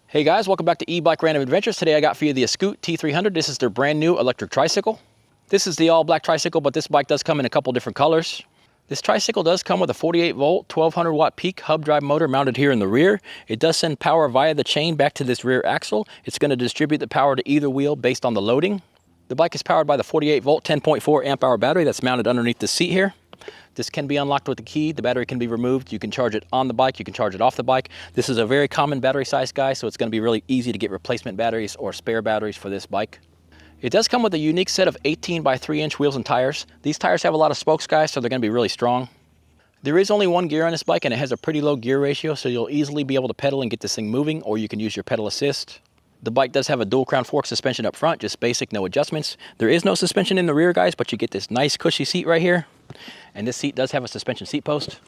Hey guys, welcome back to E-Bike Random Adventures. Today I got for you the ESKUTE T300. This is their brand new electric tricycle. This is the all black tricycle, but this bike does come in a couple different colors. This tricycle does come with a 48 volt, 1200 watt peak hub drive motor mounted here in the rear. It does send power via the chain back to this rear axle. It's going to distribute the power to either wheel based on the loading. The bike is powered by the 48 volt, 10.4 amp hour battery that's mounted underneath the seat here. This can be unlocked with the key. The battery can be removed. You can charge it on the bike. You can charge it off the bike. This is a very common battery size, guys, so it's going to be really easy to get replacement batteries or spare batteries for this bike. It does come with a unique set of 18 by 3 inch wheels and tires. These tires have a lot of spokes, guys, so they're going to be really strong. There is only one gear on this bike, and it has a pretty low gear ratio, so you'll easily be able to pedal and get this thing moving, or you can use your pedal assist. The bike does have a dual crown fork suspension up front, just basic, no adjustments. There is no suspension in the rear, guys, but you get this nice cushy seat right here. And this seat does have a suspension seat post.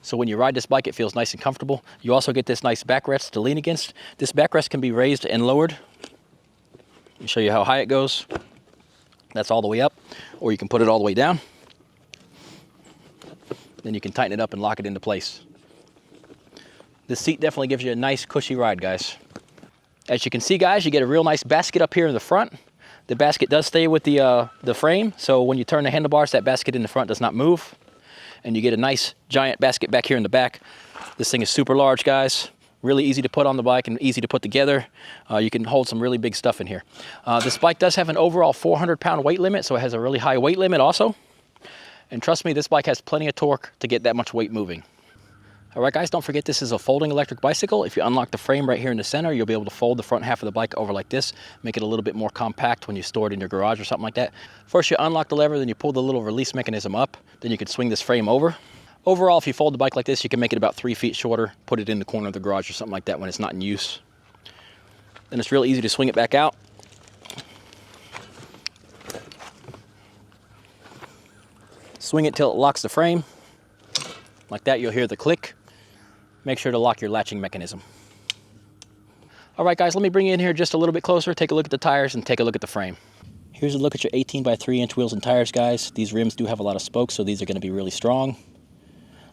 So when you ride this bike, it feels nice and comfortable. You also get this nice backrest to lean against. This backrest can be raised and lowered. Let me show you how high it goes. That's all the way up, or you can put it all the way down. Then you can tighten it up and lock it into place. This seat definitely gives you a nice cushy ride, guys. As you can see, guys, you get a real nice basket up here in the front. The basket does stay with the frame, so when you turn the handlebars, that basket in the front does not move. And you get a nice giant basket back here in the back. This thing is super large, guys. Really easy to put on the bike and easy to put together. You can hold some really big stuff in here. This bike does have an overall 400-pound weight limit, so it has a really high weight limit also. And trust me, this bike has plenty of torque to get that much weight moving. All right, guys, don't forget this is a folding electric bicycle. If you unlock the frame right here in the center, you'll be able to fold the front half of the bike over like this, make it a little bit more compact when you store it in your garage or something like that. First, you unlock the lever, then you pull the little release mechanism up, then you can swing this frame over. Overall, if you fold the bike like this, you can make it about 3 feet shorter, put it in the corner of the garage or something like that when it's not in use. Then it's real easy to swing it back out. Swing it till it locks the frame. Like that, you'll hear the click. Make sure to lock your latching mechanism. All right, guys, let me bring you in here just a little bit closer, take a look at the tires, and take a look at the frame. Here's a look at your 18 by 3 inch wheels and tires, guys. These rims do have a lot of spokes, so these are going to be really strong.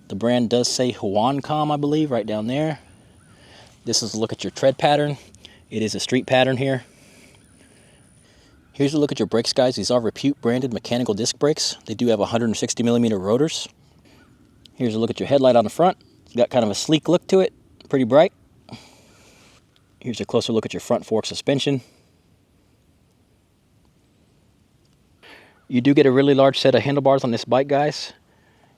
The brand does say Huancom, I believe, right down there. This is a look at your tread pattern. It is a street pattern here. Here's a look at your brakes, guys. These are Repute branded mechanical disc brakes. They do have 160 millimeter rotors. Here's a look at your headlight on the front. It's got kind of a sleek look to it, pretty bright. Here's a closer look at your front fork suspension. You do get a really large set of handlebars on this bike, guys.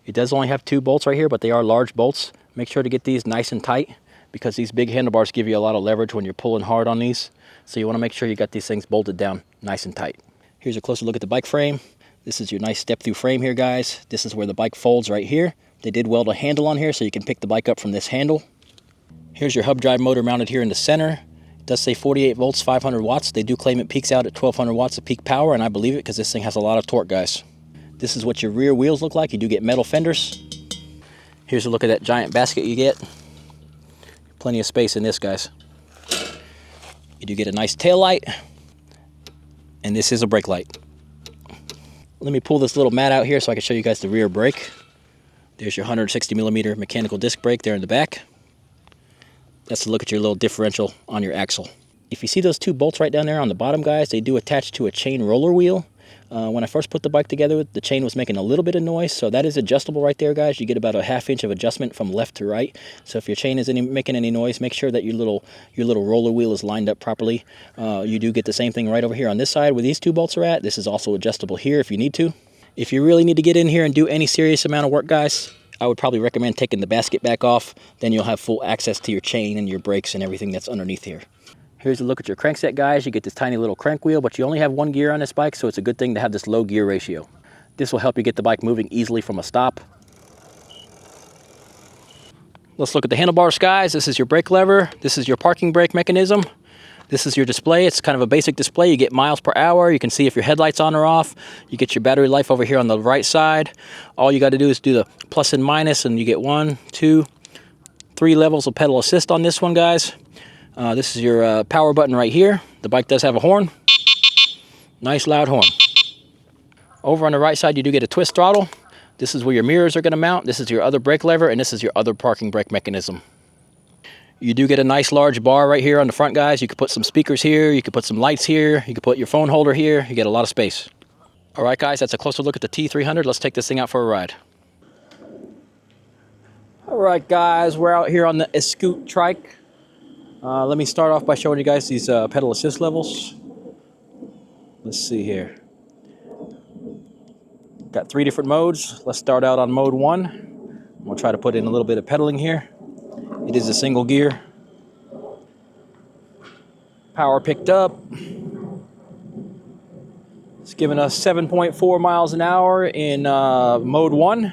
It does only have 2 bolts right here, but they are large bolts. Make sure to get these nice and tight because these big handlebars give you a lot of leverage when you're pulling hard on these. So you want to make sure you got these things bolted down nice and tight. Here's a closer look at the bike frame. This is your nice step-through frame here, guys. This is where the bike folds right here. They did weld a handle on here so you can pick the bike up from this handle. Here's your hub drive motor mounted here in the center. It does say 48 volts, 500 watts. They do claim it peaks out at 1200 watts of peak power, and I believe it because this thing has a lot of torque, guys. This is what your rear wheels look like. You do get metal fenders. Here's a look at that giant basket you get. Plenty of space in this, guys. You do get a nice tail light, and this is a brake light. Let me pull this little mat out here so I can show you guys the rear brake. There's your 160 millimeter mechanical disc brake there in the back. That's a look at your little differential on your axle. If you see those 2 bolts right down there on the bottom, guys, they do attach to a chain roller wheel. When I first put the bike together, the chain was making a little bit of noise, so that is adjustable right there, guys. You get about a 1/2 inch of adjustment from left to right. So if your chain is making any noise, make sure that your little roller wheel is lined up properly. You do get the same thing right over here on this side where these 2 bolts are at. This is also adjustable here if you need to. If you really need to get in here and do any serious amount of work, guys, I would probably recommend taking the basket back off. Then you'll have full access to your chain and your brakes and everything that's underneath here. Here's a look at your crankset, guys. You get this tiny little crank wheel, but you only have 1 gear on this bike, so it's a good thing to have this low gear ratio. This will help you get the bike moving easily from a stop. Let's look at the handlebars, guys. This is your brake lever. This is your parking brake mechanism. This is your display. It's kind of a basic display. You get miles per hour. You can see if your headlight's on or off. You get your battery life over here on the right side. All you got to do is do the plus and minus, and you get 1, 2, 3 levels of pedal assist on this one, guys. This is your power button right here. The bike does have a horn. Nice loud horn. Over on the right side, you do get a twist throttle. This is where your mirrors are going to mount. This is your other brake lever, and this is your other parking brake mechanism. You do get a nice large bar right here on the front, guys. You could put some speakers here. You could put some lights here. You could put your phone holder here. You get a lot of space. All right, guys, that's a closer look at the T300. Let's take this thing out for a ride. All right, guys, we're out here on the ESKUTE Trike. Let me start off by showing you guys these pedal assist levels. Let's see here. Got 3 different modes. Let's start out on mode 1. We'll try to put in a little bit of pedaling here. It is a single gear. Power picked up. It's giving us 7.4 miles an hour in mode 1.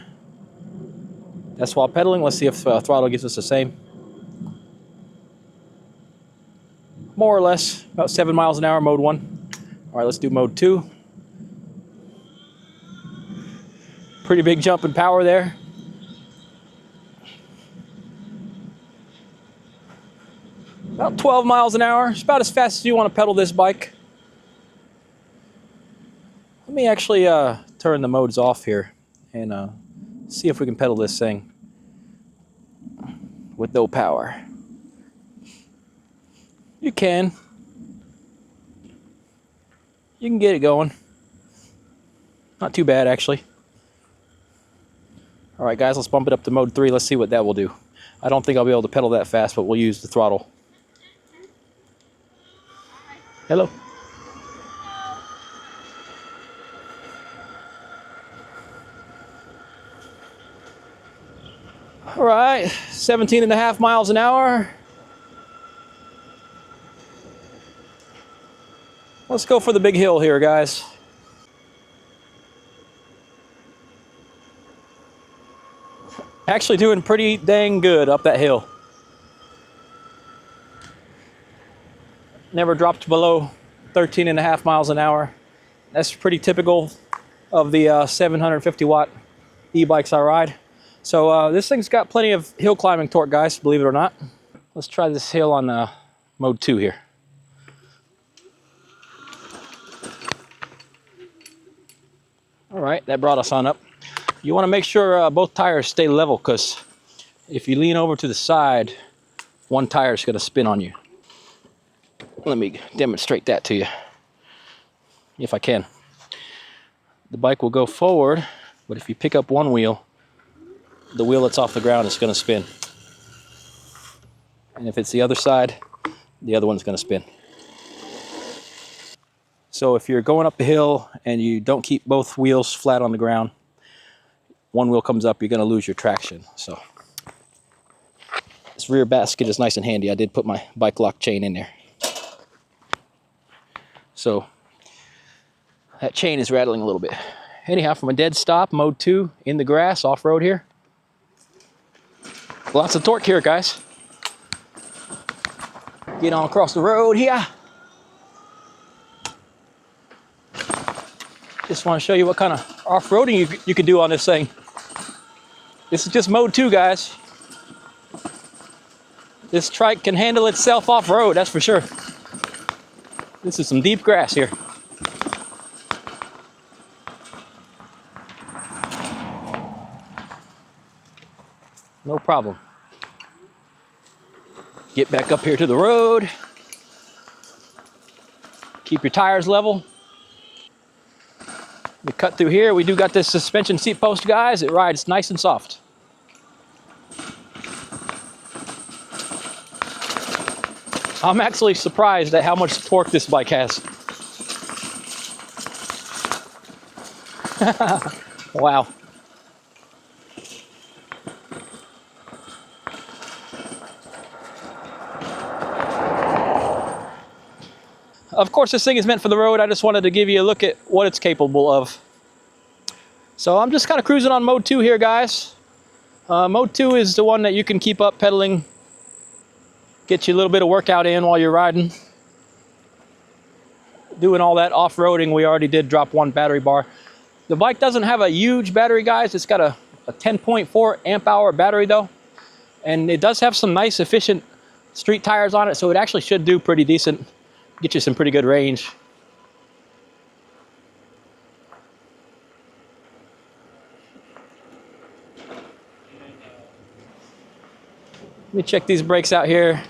That's while pedaling. Let's see if throttle gives us the same. More or less, about 7 miles an hour, mode 1. All right, let's do mode 2. Pretty big jump in power there. About 12 miles an hour. It's about as fast as you want to pedal this bike. Let me actually turn the modes off here and see if we can pedal this thing with no power. You can. You can get it going. Not too bad, actually. All right, guys, let's bump it up to mode 3. Let's see what that will do. I don't think I'll be able to pedal that fast, but we'll use the throttle. Hello. All right, 17.5 miles an hour. Let's go for the big hill here, guys. Actually doing pretty dang good up that hill. Never dropped below 13.5 miles an hour. That's pretty typical of the 750 watt e-bikes I ride. So this thing's got plenty of hill climbing torque, guys, believe it or not. Let's try this hill on mode 2 here. All right, that brought us on up. You want to make sure both tires stay level, because if you lean over to the side, one tire is going to spin on you. Let me demonstrate that to you, if I can. The bike will go forward, but if you pick up one wheel, the wheel that's off the ground is going to spin. And if it's the other side, the other one's going to spin. So if you're going up the hill and you don't keep both wheels flat on the ground, one wheel comes up, you're going to lose your traction. So this rear basket is nice and handy. I did put my bike lock chain in there. So that chain is rattling a little bit. Anyhow, from a dead stop, mode 2, in the grass, off-road here. Lots of torque here, guys. Get on across the road here. Just want to show you what kind of off-roading you can do on this thing. This is just mode 2, guys. This trike can handle itself off-road, that's for sure. This is some deep grass here. No problem. Get back up here to the road. Keep your tires level. We cut through here. We do got this suspension seat post, guys. It rides nice and soft. I'm actually surprised at how much torque this bike has. Wow. Of course, this thing is meant for the road. I just wanted to give you a look at what it's capable of. So I'm just kind of cruising on mode 2 here, guys. Mode 2 is the one that you can keep up pedaling, get you a little bit of workout in while you're riding. Doing all that off-roading, we already did drop one battery bar. The bike doesn't have a huge battery, guys. It's got a 10.4 amp hour battery though. And it does have some nice efficient street tires on it, so it actually should do pretty decent. Get you some pretty good range. Let me check these brakes out here.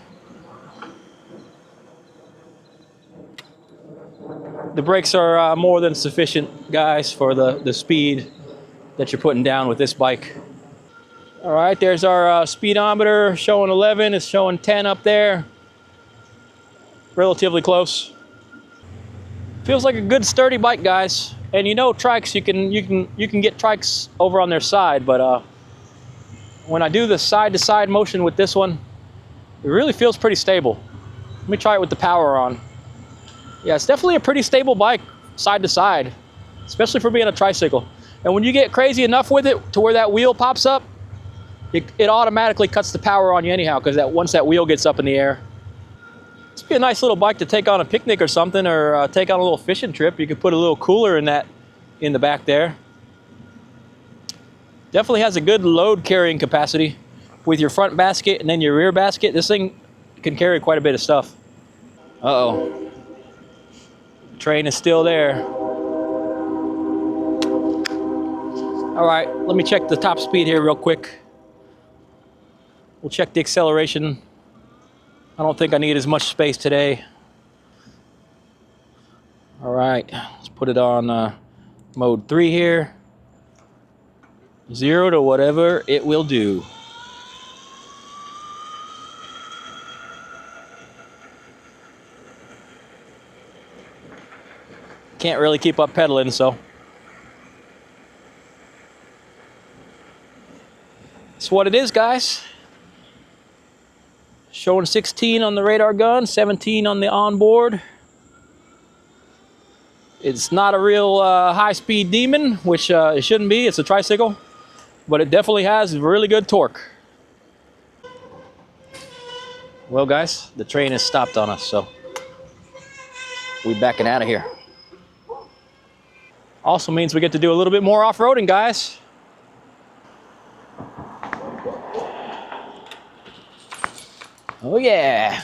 The brakes are more than sufficient, guys, for the speed that you're putting down with this bike. All right, there's our speedometer showing 11. It's showing 10 up there. Relatively close. Feels like a good sturdy bike, guys. And you know, trikes, you can get trikes over on their side, but when I do the side-to-side motion with this one, it really feels pretty stable. Let me try it with the power on. Yeah, it's definitely a pretty stable bike, side to side, especially for being a tricycle. And when you get crazy enough with it to where that wheel pops up, it automatically cuts the power on you anyhow, because once that wheel gets up in the air. This would be a nice little bike to take on a picnic or something, or take on a little fishing trip. You could put a little cooler in the back there. Definitely has a good load carrying capacity with your front basket and then your rear basket. This thing can carry quite a bit of stuff. Uh-oh. Train is still there. All right, let me check the top speed here real quick. We'll check the acceleration. I don't think I need as much space today. All right, let's put it on mode 3 here. 0 to whatever it will do. Can't really keep up pedaling, so. That's what it is, guys. Showing 16 on the radar gun, 17 on the onboard. It's not a real high-speed demon, which it shouldn't be. It's a tricycle, but it definitely has really good torque. Well, guys, the train has stopped on us, so we're backing out of here. Also means we get to do a little bit more off-roading, guys. Oh yeah.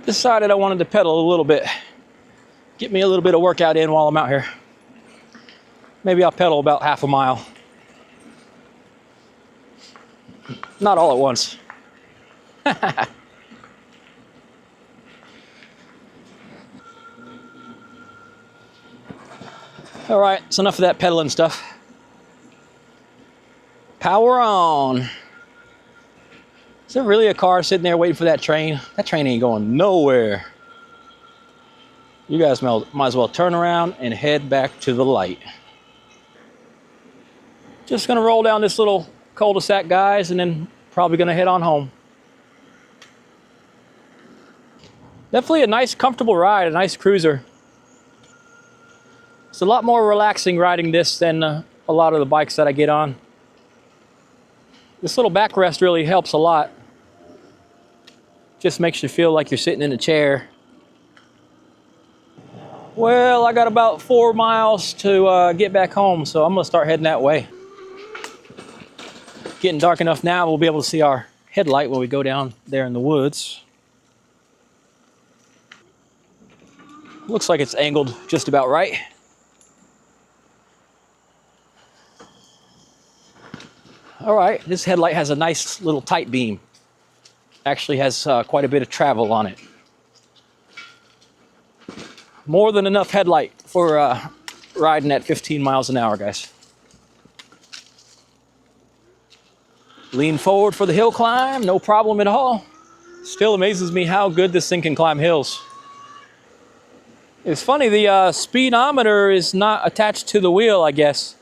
Decided I wanted to pedal a little bit. Get me a little bit of workout in while I'm out here. Maybe I'll pedal about half a mile. Not all at once. All right, it's enough of that pedaling stuff. Power on. Is there really a car sitting there waiting for that train? That train ain't going nowhere. You guys might as well turn around and head back to the light. Just gonna roll down this little cul-de-sac, guys, and then probably gonna head on home. Definitely a nice, comfortable ride, a nice cruiser. It's a lot more relaxing riding this than a lot of the bikes that I get on. This little backrest really helps a lot. Just makes you feel like you're sitting in a chair. Well, I got about 4 miles to get back home, so I'm gonna start heading that way. Getting dark enough now, we'll be able to see our headlight when we go down there in the woods. Looks like it's angled just about right. All right, this headlight has a nice little tight beam. Actually has quite a bit of travel on it. More than enough headlight for riding at 15 miles an hour, guys. Lean forward for the hill climb, no problem at all. Still amazes me how good this thing can climb hills. It's funny, the speedometer is not attached to the wheel, I guess,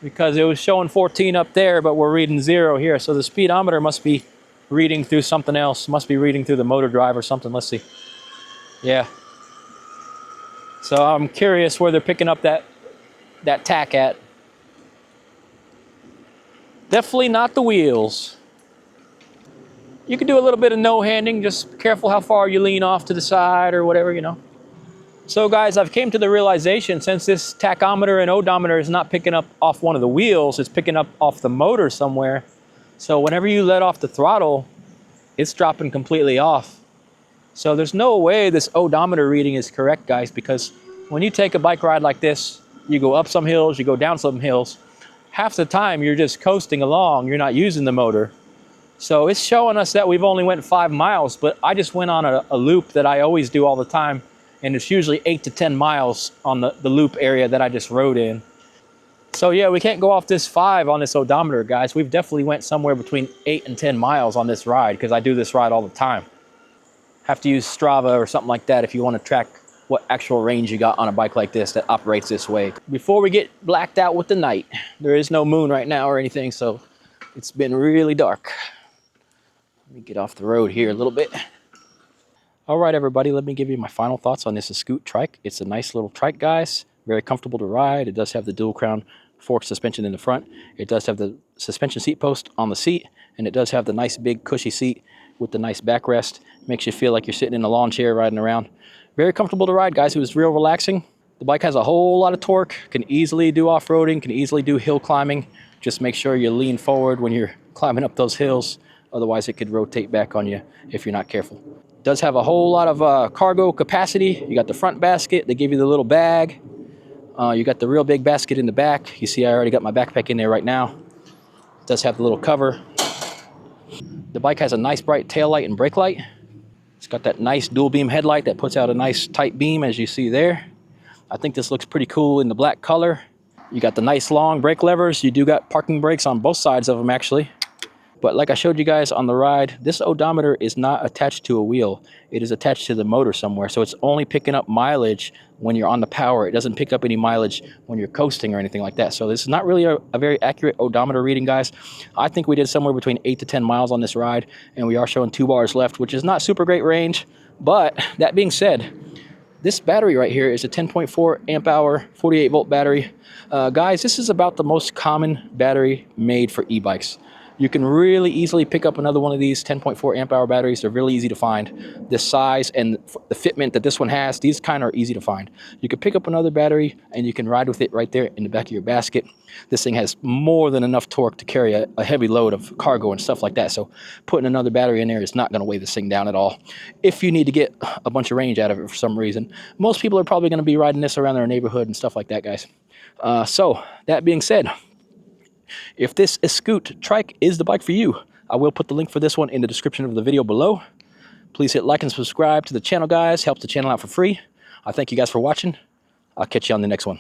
because it was showing 14 up there, but we're reading 0 here. So the speedometer must be reading through something else. Must be reading through the motor drive or something. Let's see. Yeah. So I'm curious where they're picking up that tack at. Definitely not the wheels. You can do a little bit of no-handing. Just be careful how far you lean off to the side or whatever, you know. So guys, I've came to the realization, since this tachometer and odometer is not picking up off one of the wheels, it's picking up off the motor somewhere. So whenever you let off the throttle, it's dropping completely off. So there's no way this odometer reading is correct, guys, because when you take a bike ride like this, you go up some hills, you go down some hills, half the time you're just coasting along, you're not using the motor. So it's showing us that we've only went 5 miles, but I just went on a loop that I always do all the time, and it's usually 8 to 10 miles on the loop area that I just rode in. So yeah, we can't go off this 5 on this odometer, guys. We've definitely went somewhere between 8 and 10 miles on this ride, because I do this ride all the time. Have to use Strava or something like that if you want to track what actual range you got on a bike like this that operates this way. Before we get blacked out with the night, there is no moon right now or anything, so it's been really dark. Let me get off the road here a little bit. All right, everybody, let me give you my final thoughts on this ESKUTE Trike. It's a nice little trike, guys. Very comfortable to ride. It does have the dual crown fork suspension in the front. It does have the suspension seat post on the seat, and it does have the nice big cushy seat with the nice backrest. Makes you feel like you're sitting in a lawn chair riding around. Very comfortable to ride, guys. It was real relaxing. The bike has a whole lot of torque, can easily do off-roading, can easily do hill climbing. Just make sure you lean forward when you're climbing up those hills. Otherwise, it could rotate back on you if you're not careful. It does have a whole lot of cargo capacity. You got the front basket. They give you the little bag. You got the real big basket in the back. You see I already got my backpack in there right now. It does have the little cover. The bike has a nice bright tail light and brake light. It's got that nice dual beam headlight that puts out a nice tight beam, as you see there. I think this looks pretty cool in the black color. You got the nice long brake levers. You do got parking brakes on both sides of them, actually. But like I showed you guys on the ride, this odometer is not attached to a wheel. It is attached to the motor somewhere. So it's only picking up mileage when you're on the power. It doesn't pick up any mileage when you're coasting or anything like that. So this is not really a very accurate odometer reading, guys. I think we did somewhere between 8 to 10 miles on this ride, and we are showing 2 bars left, which is not super great range. But that being said, this battery right here is a 10.4 amp hour, 48 volt battery. Guys, this is about the most common battery made for e-bikes. You can really easily pick up another one of these 10.4 amp hour batteries. They're really easy to find. This size and the fitment that this one has, these kind of are easy to find. You can pick up another battery and you can ride with it right there in the back of your basket. This thing has more than enough torque to carry a heavy load of cargo and stuff like that. So putting another battery in there is not going to weigh this thing down at all. If you need to get a bunch of range out of it for some reason, most people are probably going to be riding this around their neighborhood and stuff like that, guys. So that being said, if this ESKUTE Trike is the bike for you, I will put the link for this one in the description of the video below. Please hit like and subscribe to the channel, guys. Helps the channel out for free. I thank you guys for watching. I'll catch you on the next one.